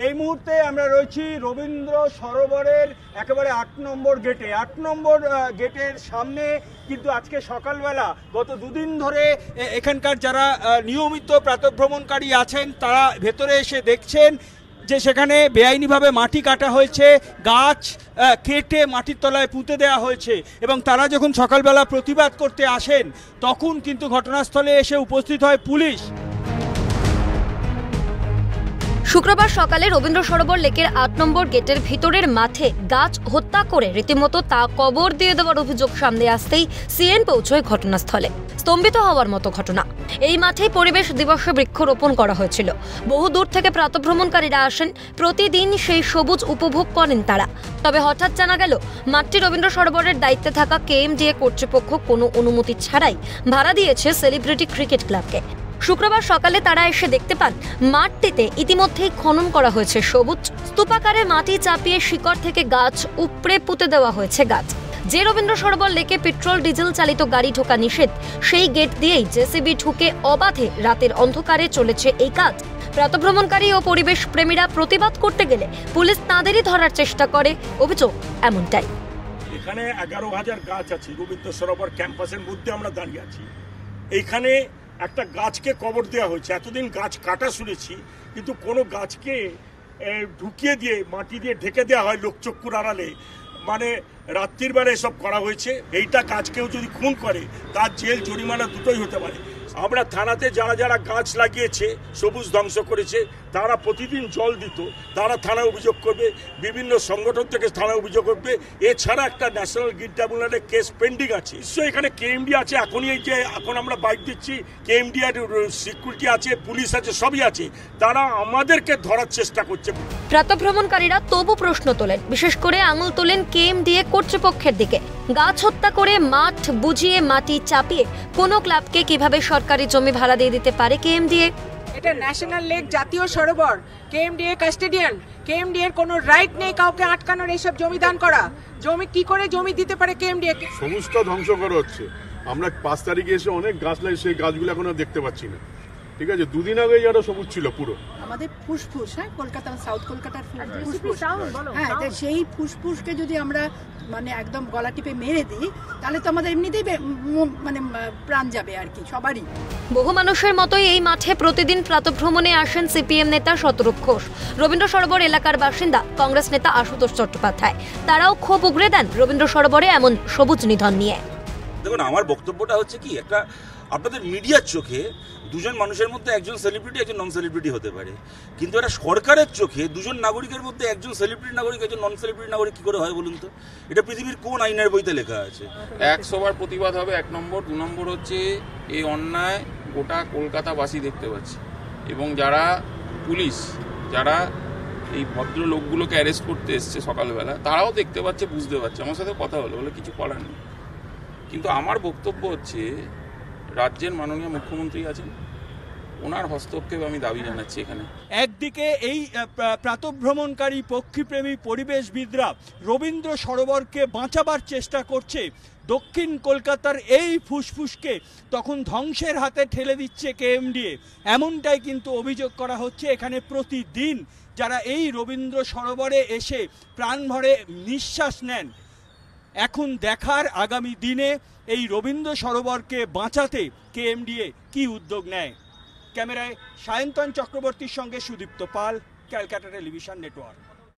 এই মুহূর্তে আমরা রয়েছি রবীন্দ্র সরোবরের একেবারে ৮ নম্বর গেটে। ৮ নম্বর গেটের সামনে কিন্তু আজকে সকালবেলা গত দুদিন ধরে এখানকার যারা নিয়মিত প্রাতঃভ্রমণকারী আছেন তারা ভেতরে এসে দেখছেন যে সেখানে বেআইনিভাবে মাটি কাটা হয়েছে, গাছ কেটে মাটির তলায় পুঁতে দেওয়া হয়েছে এবং তারা যখন সকালবেলা প্রতিবাদ করতে আসেন তখন কিন্তু ঘটনাস্থলে এসে উপস্থিত হয় পুলিশ। শুক্রবার সকালে রবীন্দ্র সরোবর লেকের ৮ নম্বর গেটের ভিতরের মাঠে গাছ হত্যা করে রীতিমতো তা কবর দিয়ে দেওয়ার অভিযোগ সামনে আসতেই সিএন পৌঁছয় ঘটনাস্থলে। স্তম্ভিত হওয়ার মতো ঘটনা। এই মাঠেই পরিবেশ দিবসে বৃক্ষরোপণ করা হয়েছিল। বহু দূর থেকে প্রাতঃভ্রমণকারীরা আসেন, প্রতিদিন সেই সবুজ উপভোগ করেন তারা। তবে হঠাৎ জানা গেল মাঠটি রবীন্দ্র সরোবরের দায়িত্বে থাকা কেএমডিএ কর্তৃপক্ষ কোনো অনুমতি ছাড়াই ভাড়া দিয়েছে সেলিব্রিটি ক্রিকেট ক্লাবকে। শুক্রবার সকালে তারা এসে দেখতে পান মাঠটিতে ইতিমধ্যেই খনন করা হয়েছে সবুজ স্তূপাকারে মাটি চাপিয়ে শিকড় থেকে গাছ উপড়ে পুঁতে দেওয়া হয়েছে গাছ। যে রবীন্দ্র সরোবর লেকে পেট্রোল ডিজেল চালিত গাড়ি ঢোকা নিষেধ, সেই গেট দিয়েই জেসিবি ঢুকে অবাধে রাতের অন্ধকারে চলেছে এই কাজ। প্রাতঃভ্রমণকারী ও পরিবেশ প্রেমীরা প্রতিবাদ করতে গেলে পুলিশ তাঁদেরই ধরার চেষ্টা করে, অভিযোগ এমনটাই। এখানে 11,000 গাছ আছে রবীন্দ্র সরোবর ক্যাম্পাসের মধ্যে আমরা দাঁড়িয়ে আছি। এইখানে একটা গাছকে কবর দেওয়া হয়েছে। এতদিন গাছ কাটা শুনেছি, কিন্তু কোনো গাছকে ঢুকিয়ে দিয়ে মাটি দিয়ে ঢেকে দেওয়া হয় লোকচক্ষুর আড়ালে, মানে রাত্রির বেলা এসব করা হয়েছে। এইটা গাছকেও যদি খুন করে তার জেল জরিমানা দুটোই হতে পারে। আমরা থানাতে যারা যারা গাছ লাগিয়েছে সবুজ ধ্বংস করেছে তারা প্রতিদিন জল দিত, তারা থানায় অভিযোগ করবে, বিভিন্ন সংগঠন থেকে থানায় অভিযোগ করবে। এছাড়া একটা ন্যাশনাল গ্রিন ট্রাইব্যুনালের কেস পেন্ডিং আছে। নিশ্চয়ই এখানে কেএমডি আছে। এখনই এই যে এখন আমরা বাইক দিচ্ছি, কেএমডি এর সিকিউরিটি আছে, পুলিশ আছে, সবই আছে। তারা আমাদেরকে ধরার চেষ্টা করছে। প্রাতঃভ্রমণকারীরা তবু প্রশ্ন তোলেন, বিশেষ করে আঙুল তোলেন কেএমডিএ কর্তৃপক্ষের দিকে। গাছ হত্যা করে মাঠ বুঝিয়ে মাটি চাপিয়ে কোনো ক্লাবকে কিভাবে সরকারি জমি ভাড়া দিয়ে দিতে পারে কেএমডিএ? এটা ন্যাশনাল লেক, জাতীয় সরোবর, কেএমডিএ কাস্টোডিয়ান। কেএমডিএ এর কোনো রাইট নেই কাউকে আটকানোর, এইসব জমি দান করা। জমি কি করে জমি দিতে পারে কেএমডিএ? সবুজটা ধ্বংস করা হচ্ছে। আমরা 5 তারিখে এসে অনেক গাছ লাগিয়ে সেই গাছগুলো এখনো দেখতে পাচ্ছি না। ঠিক আছে, দুদিন আগে যারা সবুজ ছিল পুরো আমাদের ফুসফুস, হ্যাঁ, কলকাতা সাউথ কলকাতার ফুসফুস, হ্যাঁ, সেই ফুসফুসকে যদি আমরা মানে একদম গলা টিপে মেরে দিই তাহলে তো আমাদের এমনিতেই মানে প্রাণ যাবে আর কি, সবারই। বহু মানুষের মতোই এই মাঠে প্রতিদিন প্রাতঃভ্রমণে আসেন সিপিএম নেতা শতরূপ ঘোষ, রবীন্দ্র সরোবর এলাকার বাসিন্দা কংগ্রেস নেতা আশুতোষ চট্টোপাধ্যায়। তারাও ক্ষোভ উগরে দেন রবীন্দ্র সরোবরে এমন সবুজ নিধন নিয়ে। দেখুন, আমার বক্তব্যটা হচ্ছে কি, একটা আপনাদের মিডিয়ার চোখে দুজন মানুষের মধ্যে একজন সেলিব্রিটি একজন নন সেলিব্রিটি হতে পারে, কিন্তু এটা সরকারের চোখে দুজন নাগরিকের মধ্যে একজন সেলিব্রিটি নাগরিক একজন নন সেলিব্রিটি নাগরিক কি করে হয় বলুন তো? এটা পৃথিবীর কোন আইনের বইতে লেখা আছে? 100 বার প্রতিবাদ হবে, 1 নম্বর। 2 নম্বর হচ্ছে এই অন্যায় গোটা কলকাতাবাসী দেখতে পাচ্ছে, এবং যারা পুলিশ, যারা এই ভদ্র লোকগুলোকে অ্যারেস্ট করতে এসছে সকালবেলা, তারাও দেখতে পাচ্ছে, বুঝতে পারছে। আমার সাথে কথা হলো, বলে কিছু করার নেই। কিন্তু আমার বক্তব্য হচ্ছে, রাজ্যের মাননীয় মুখ্যমন্ত্রী আছেন, ওনার হস্তক্ষেপ আমি দাবি জানাচ্ছি এখানে। একদিকে এই প্রাতঃভ্রমণকারী পক্ষীপ্রেমী পরিবেশবিদরা রবীন্দ্র সরোবরকে বাঁচাবার চেষ্টা করছে, দক্ষিণ কলকাতার এই ফুসফুসকে তখন ধ্বংসের হাতে ঠেলে দিচ্ছে কেএমডিএ। এমনটাই কিন্তু অভিযোগ করা হচ্ছে। এখানে প্রতিদিন যারা এই রবীন্দ্র সরোবরে এসে প্রাণ ভরে নিঃশ্বাস নেন। এখন দেখার আগামী দিনে এই রবীন্দ্র সরোবরকে বাঁচাতে কেএমডিএ কি উদ্যোগ নেয়। ক্যামেরায় সায়ন্তন চক্রবর্তীর সঙ্গে সুদীপ্ত পাল, ক্যালকাটা টেলিভিশন নেটওয়ার্ক।